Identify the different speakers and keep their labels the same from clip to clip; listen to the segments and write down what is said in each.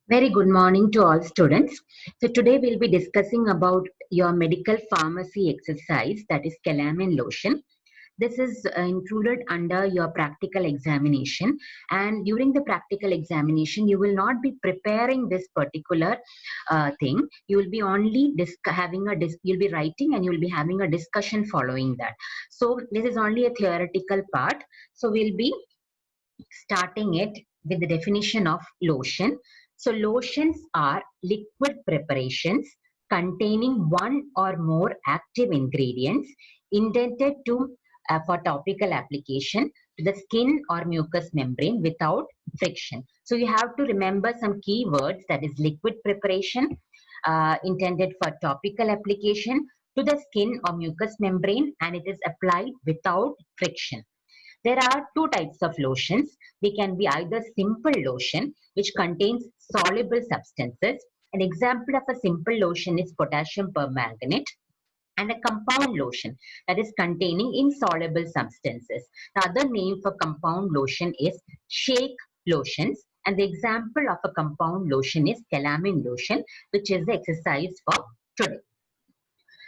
Speaker 1: Very good morning to all students. So today we'll be discussing about your medical pharmacy exercise, that is calamine lotion. This is included under your practical examination, and during the practical examination you will not be preparing this particular thing. You will be only you'll be writing and you'll be having a discussion following that. So this is only a theoretical part. So we'll be starting it with the definition of lotion. So lotions are liquid preparations containing one or more active ingredients intended to for topical application to the skin or mucous membrane without friction. So you have to remember some key words, that is liquid preparation intended for topical application to the skin or mucous membrane, and it is applied without friction. There are two types of lotions. They can be either simple lotion, which contains soluble substances. An example of a simple lotion is potassium permanganate, and a compound lotion, that is containing insoluble substances. The other name for compound lotion is shake lotions, and the example of a compound lotion is calamine lotion, which is the exercise for today.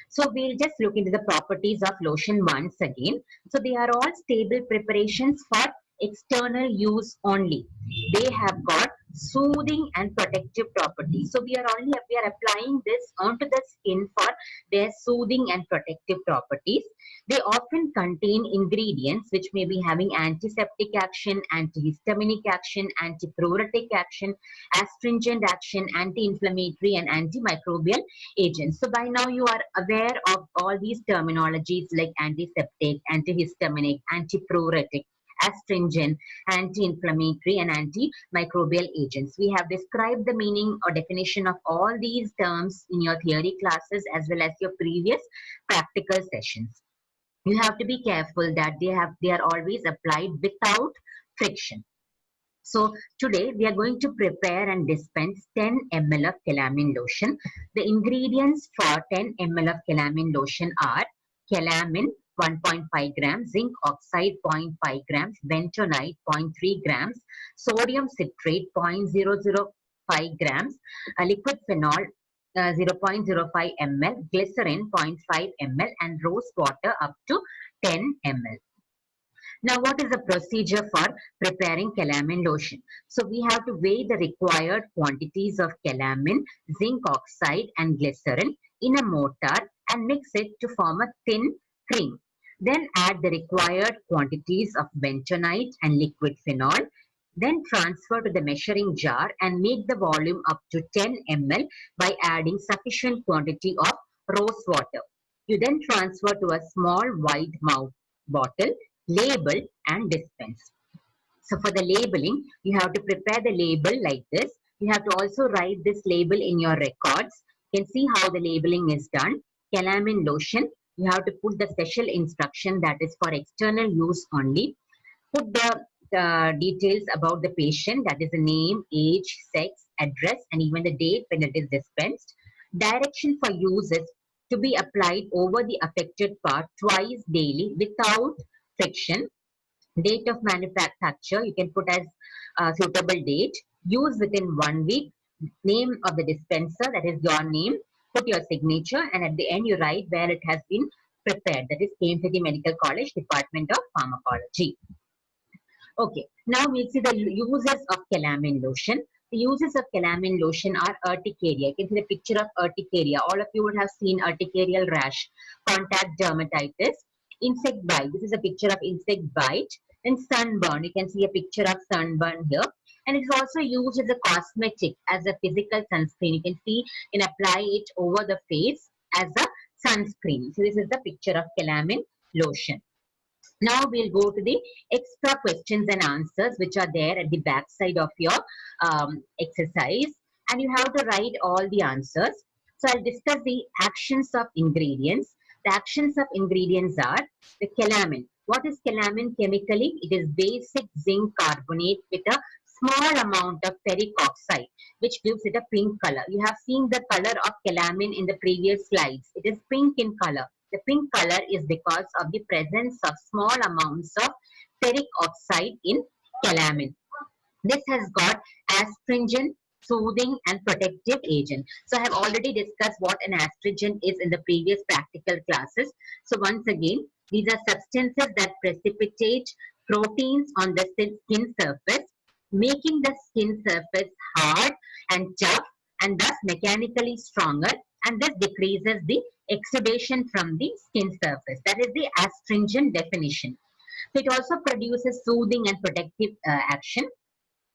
Speaker 1: So we'll just look into the properties of lotion once again. So they are all stable preparations for external use only. They have got soothing and protective properties. So we are applying this onto the skin for their soothing and protective properties. They often contain ingredients which may be having antiseptic action, antihistaminic action, antipruritic action, astringent action, anti-inflammatory, and antimicrobial agents. So by now you are aware of all these terminologies like antiseptic, antihistaminic, antipruritic, astringent, anti-inflammatory, and antimicrobial agents. We have described the meaning or definition of all these terms in your theory classes as well as your previous practical sessions. You have to be careful that they are always applied without friction. So today we are going to prepare and dispense 10 ml of calamine lotion. The ingredients for 10 ml of calamine lotion are calamine 1.5 grams, zinc oxide 0.5 grams, bentonite 0.3 grams, sodium citrate 0.005 grams, liquid phenol 0.05 ml, glycerin 0.5 ml, and rose water up to 10 ml. Now, what is the procedure for preparing calamine lotion? So, we have to weigh the required quantities of calamine, zinc oxide, and glycerin in a mortar and mix it to form a thin cream. Then add the required quantities of bentonite and liquid phenol. Then transfer to the measuring jar and make the volume up to 10 ml by adding sufficient quantity of rose water. You then transfer to a small wide mouth bottle, label, and dispense. So for the labeling, you have to prepare the label like this. You have to also write this label in your records. You can see how the labeling is done. Calamine lotion, you have to put the special instruction that is for external use only. Put the details about the patient, that is the name, age, sex, address, and even the date when it is dispensed. Direction for use is to be applied over the affected part twice daily without friction. Date of manufacture, you can put as suitable date. Use within 1 week. Name of the dispenser, that is your name. Put your signature, and at the end you write where it has been prepared. That is KMCT Medical College, Department of Pharmacology. Okay, now we'll see the uses of calamine lotion. The uses of calamine lotion are urticaria. You can see the picture of urticaria. All of you would have seen urticarial rash, contact dermatitis, insect bite. This is a picture of insect bite. And sunburn. You can see a picture of sunburn here. And it's also used as a cosmetic, as a physical sunscreen. You can see you can apply it over the face as a sunscreen. So this is the picture of calamine lotion. Now we'll go to the extra questions and answers which are there at the back side of your exercise, and you have to write all the answers. So I'll discuss the actions of ingredients. The actions of ingredients are the calamine. What is calamine chemically? It is basic zinc carbonate with a small amount of ferric oxide, which gives it a pink color. You have seen the color of calamine in the previous slides. It is pink in color. The pink color is because of the presence of small amounts of ferric oxide in calamine. This has got astringent, soothing and protective agent. So I have already discussed what an astringent is in the previous practical classes. So once again, these are substances that precipitate proteins on the skin surface, making the skin surface hard and tough and thus mechanically stronger, and this decreases the exudation from the skin surface. That is the astringent definition. So it also produces soothing and protective action.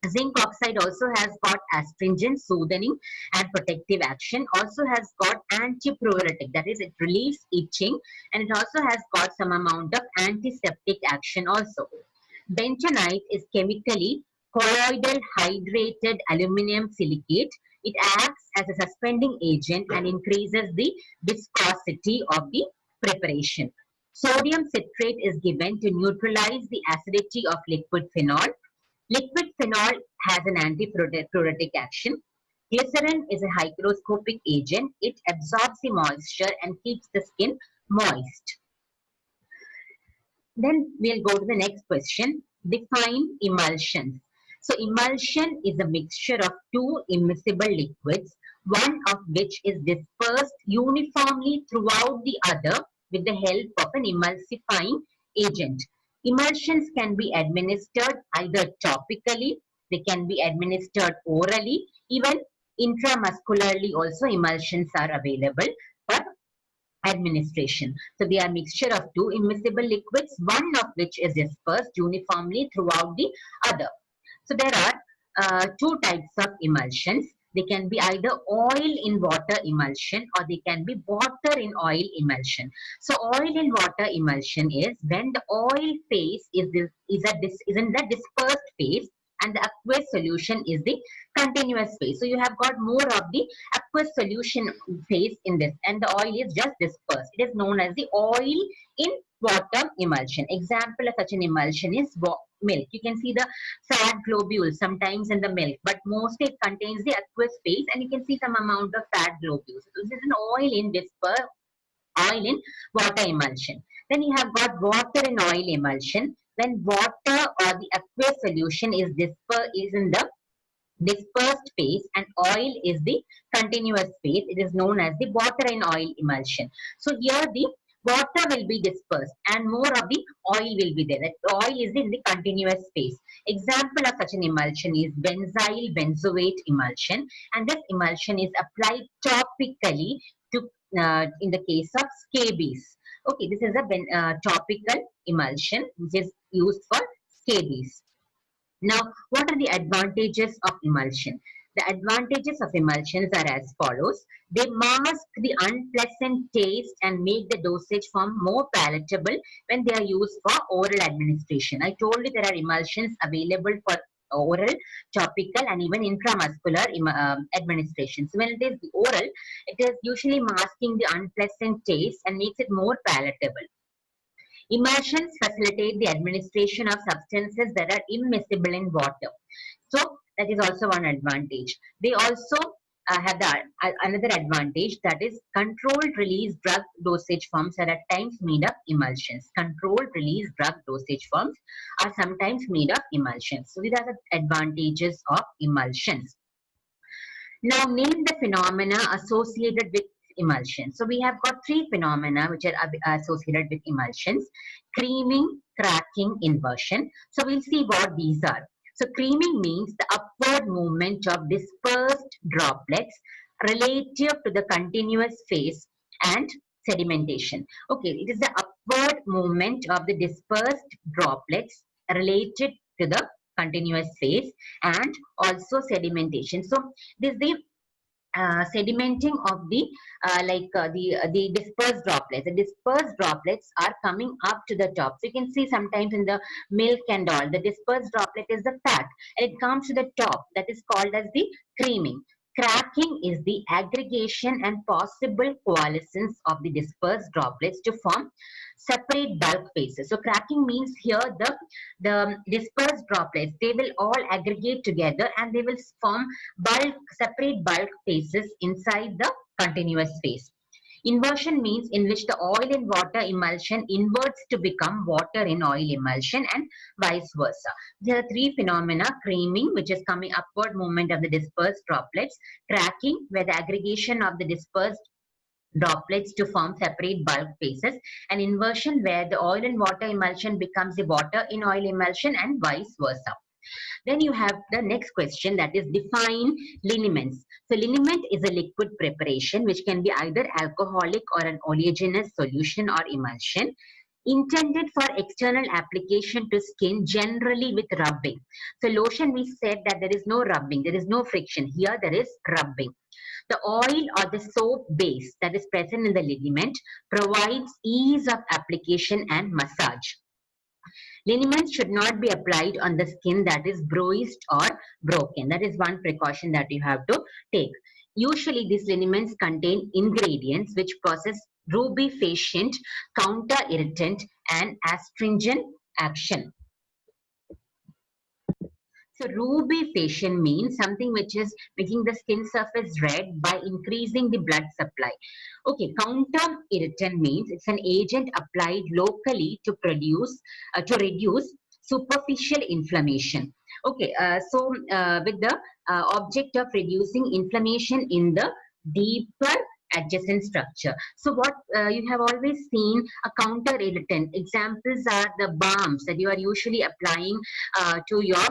Speaker 1: Zinc oxide also has got astringent, soothing, and protective action. Also has got antipruritic, that is, it relieves itching, and it also has got some amount of antiseptic action also. Bentonite is chemically colloidal hydrated aluminum silicate. It acts as a suspending agent and increases the viscosity of the preparation. Sodium citrate is given to neutralize the acidity of liquid phenol. Liquid phenol has an antipruritic action. Glycerin is a hygroscopic agent. It absorbs the moisture and keeps the skin moist. Then we'll go to the next question. Define emulsions. So emulsion is a mixture of two immiscible liquids, one of which is dispersed uniformly throughout the other with the help of an emulsifying agent. Emulsions can be administered either topically, they can be administered orally, even intramuscularly also emulsions are available for administration. So they are a mixture of two immiscible liquids, one of which is dispersed uniformly throughout the other. So there are two types of emulsions. They can be either oil in water emulsion or they can be water in oil emulsion. So oil in water emulsion is when the oil phase is in the dispersed phase and the aqueous solution is the continuous phase. So you have got more of the aqueous solution phase in this and the oil is just dispersed. It is known as the oil in water emulsion. Example of such an emulsion is milk. You can see the fat globules sometimes in the milk, but mostly it contains the aqueous phase and you can see some amount of fat globules. So this is an oil in water emulsion. Then you have got water in oil emulsion. When water or the aqueous solution is in the dispersed phase and oil is the continuous phase, it is known as the water in oil emulsion. So here the water will be dispersed and more of the oil will be there. That oil is in the continuous phase. Example of such an emulsion is benzyl benzoate emulsion, and this emulsion is applied topically to in the case of scabies. Okay, this is a topical emulsion which is used for scabies. Now, what are the advantages of emulsion? The advantages of emulsions are as follows. They mask the unpleasant taste and make the dosage form more palatable when they are used for oral administration. I told you there are emulsions available for oral, topical and even intramuscular administration. So when it is oral, it is usually masking the unpleasant taste and makes it more palatable. Emulsions facilitate the administration of substances that are immiscible in water. So that is also one advantage. They also have another advantage, that is controlled release drug dosage forms are at times made of emulsions. Controlled release drug dosage forms are sometimes made of emulsions. So these are the advantages of emulsions. Now name the phenomena associated with emulsion. So we have got three phenomena which are associated with emulsions: creaming, cracking, inversion. So we'll see what these are. So creaming means the upward movement of dispersed droplets relative to the continuous phase and sedimentation. Okay, it is the upward movement of the dispersed droplets related to the continuous phase and also sedimentation. So this is the sedimenting of the the dispersed droplets. The dispersed droplets are coming up to the top. So you can see sometimes in the milk and all, the dispersed droplet is the fat and it comes to the top. That is called as the creaming. Cracking is the aggregation and possible coalescence of the dispersed droplets to form separate bulk phases. So cracking means here the dispersed droplets, they will all aggregate together and they will form separate bulk phases inside the continuous phase. Inversion means in which the oil in water emulsion inverts to become water in oil emulsion and vice versa. There are three phenomena: creaming, which is coming upward movement of the dispersed droplets; cracking, where the aggregation of the dispersed droplets to form separate bulk phases; and inversion, where the oil and water emulsion becomes the water in oil emulsion and vice versa. Then you have the next question, that is define liniments. So liniment is a liquid preparation which can be either alcoholic or an oleaginous solution or emulsion, intended for external application to skin, generally with rubbing. So lotion, we said that there is no rubbing, there is no friction. Here there is rubbing. The oil or the soap base that is present in the liniment provides ease of application and massage. Liniments should not be applied on the skin that is bruised or broken. That is one precaution that you have to take. Usually these liniments contain ingredients which possess rubefacient, counter-irritant and astringent action. So rubefacient means something which is making the skin surface red by increasing the blood supply. Okay, counter irritant means it's an agent applied locally to reduce superficial inflammation. Okay, with the object of reducing inflammation in the deeper adjacent structure. So what you have always seen a counter irritant. Examples are the balms that you are usually applying to your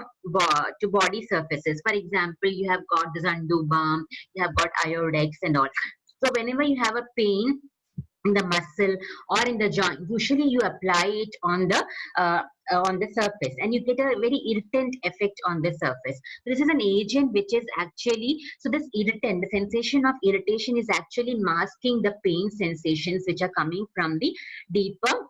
Speaker 1: body surfaces. For example, you have got the Zandu balm, you have got Iodex and all. So whenever you have a pain in the muscle or in the joint, usually you apply it on the surface, and you get a very irritant effect on the surface. This is an agent which is actually, so this irritant, the sensation of irritation is actually masking the pain sensations which are coming from the deeper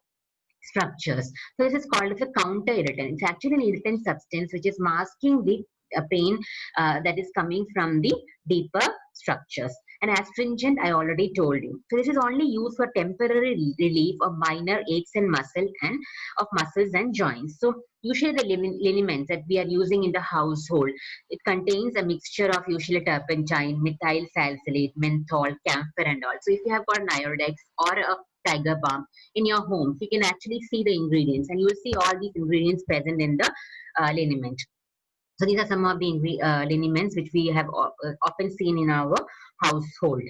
Speaker 1: structures. So this is called as a counter irritant. It's actually an irritant substance which is masking the pain that is coming from the deeper structures. And astringent, I already told you. So this is only used for temporary relief of minor aches and muscles and joints. So usually the liniments that we are using in the household, it contains a mixture of usually turpentine, methyl salicylate, menthol, camphor and all. So if you have got an Iodex or a Tiger Balm in your home, you can actually see the ingredients, and you will see all these ingredients present in the liniment. So these are some of the liniments which we have often seen in our household.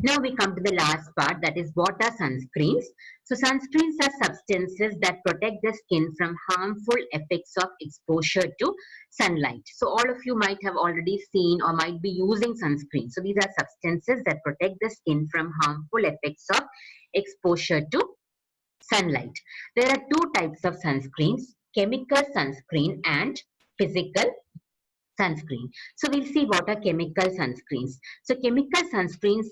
Speaker 1: Now we come to the last part, that is what are sunscreens. So sunscreens are substances that protect the skin from harmful effects of exposure to sunlight. So all of you might have already seen or might be using sunscreen. So these are substances that protect the skin from harmful effects of exposure to sunlight. There are two types of sunscreens: chemical sunscreen and physical sunscreen. So we'll see what are chemical sunscreens. So chemical sunscreens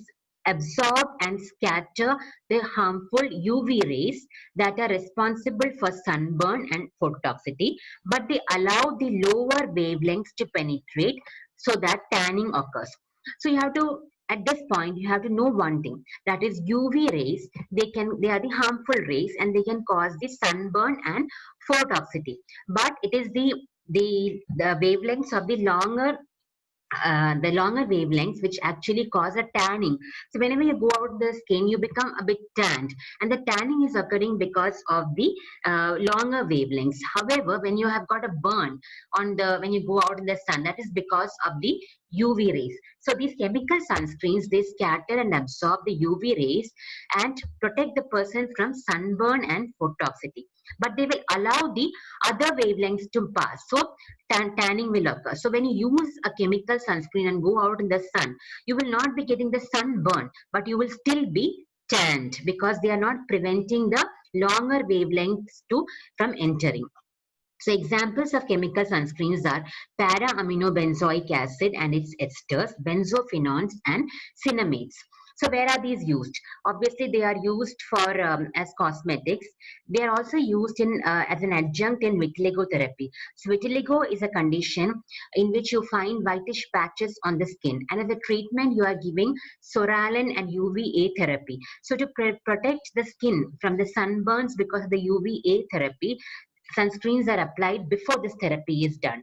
Speaker 1: absorb and scatter the harmful UV rays that are responsible for sunburn and phototoxicity, but they allow the lower wavelengths to penetrate so that tanning occurs. So you have to, at this point, you have to know one thing, that is UV rays, they are the harmful rays and they can cause the sunburn and phototoxicity, but it is the wavelengths of the longer wavelengths which actually cause a tanning. So whenever you go out the skin, you become a bit tanned, and the tanning is occurring because of the longer wavelengths. However, when you have got a burn when you go out in the sun, that is because of the UV rays. So these chemical sunscreens, they scatter and absorb the UV rays and protect the person from sunburn and phototoxicity, but they will allow the other wavelengths to pass. So tanning will occur. So when you use a chemical sunscreen and go out in the sun, you will not be getting the sunburn, but you will still be tanned because they are not preventing the longer wavelengths from entering. So examples of chemical sunscreens are para-aminobenzoic acid and its esters, benzophenols and cinnamates. So where are these used? Obviously, they are used for as cosmetics. They are also used in as an adjunct in vitiligo therapy. So vitiligo is a condition in which you find whitish patches on the skin, and as a treatment, you are giving psoralen and UVA therapy. So to protect the skin from the sunburns because of the UVA therapy, sunscreens are applied before this therapy is done.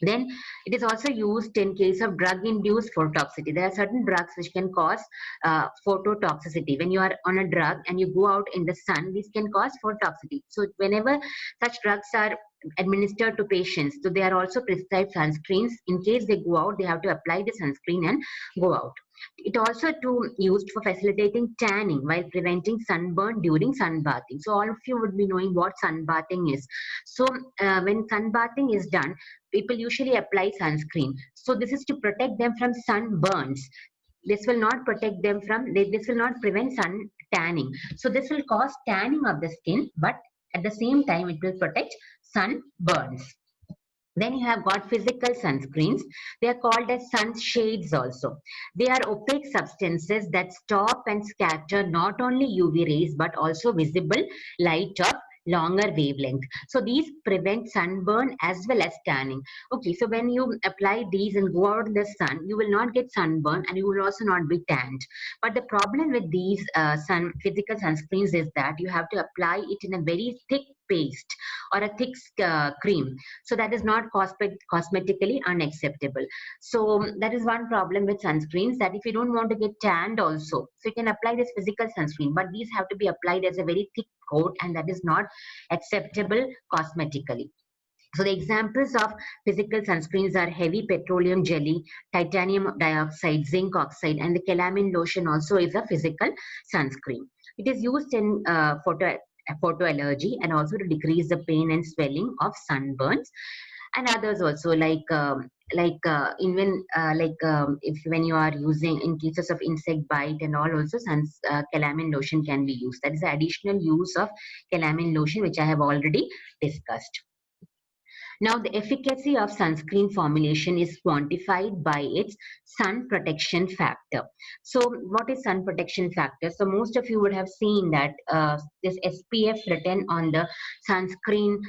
Speaker 1: Then it is also used in case of drug-induced phototoxicity. There are certain drugs which can cause phototoxicity. When you are on a drug and you go out in the sun, this can cause phototoxicity. So whenever such drugs are administered to patients, so they are also prescribed sunscreens. In case they go out, they have to apply the sunscreen and go out. It also used for facilitating tanning while preventing sunburn during sunbathing. So all of you would be knowing what sunbathing is. So when sunbathing is done, people usually apply sunscreen. So this is to protect them from sunburns. This will not protect them from, this will not prevent sun tanning. So this will cause tanning of the skin, but at the same time, it will protect sunburns. Then you have got physical sunscreens. They are called as sun shades also. They are opaque substances that stop and scatter not only UV rays but also visible light of longer wavelength. So these prevent sunburn as well as tanning. Okay, so when you apply these and go out in the sun, you will not get sunburn and you will also not be tanned. But the problem with these physical sunscreens is that you have to apply it in a very thick paste or a thick cream. So that is not cosmetically unacceptable. So that is one problem with sunscreens, that if you don't want to get tanned also, so you can apply this physical sunscreen, but these have to be applied as a very thick coat, and that is not acceptable cosmetically. So the examples of physical sunscreens are heavy petroleum jelly, titanium dioxide, zinc oxide, and the calamine lotion also is a physical sunscreen. It is used in photo allergy and also to decrease the pain and swelling of sunburns, and others also if when you are using in cases of insect bite and all, also calamine lotion can be used. That is the additional use of calamine lotion which I have already discussed. Now, the efficacy of sunscreen formulation is quantified by its sun protection factor. So, what is sun protection factor? So, most of you would have seen that this SPF written on the sunscreen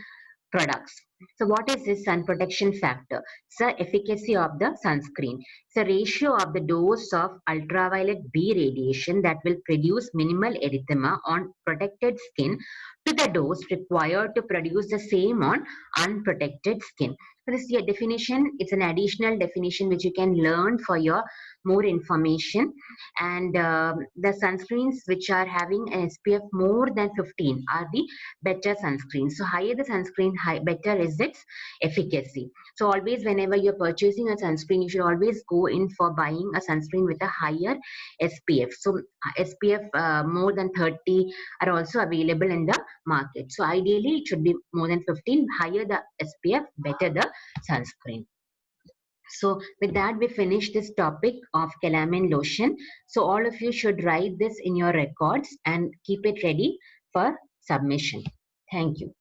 Speaker 1: products. So what is this sun protection factor? It's the efficacy of the sunscreen. It's a ratio of the dose of ultraviolet B radiation that will produce minimal erythema on protected skin to the dose required to produce the same on unprotected skin. So this is your definition. It's an additional definition which you can learn for your more information. And the sunscreens which are having an SPF more than 15 are the better sunscreen. So higher the sunscreen, better is its efficacy. So always whenever you're purchasing a sunscreen, you should always go in for buying a sunscreen with a higher SPF. So SPF more than 30 are also available in the market. So ideally it should be more than 15. Higher the SPF, better the sunscreen. So with that, we finish this topic of calamine lotion. So all of you should write this in your records and keep it ready for submission. Thank you.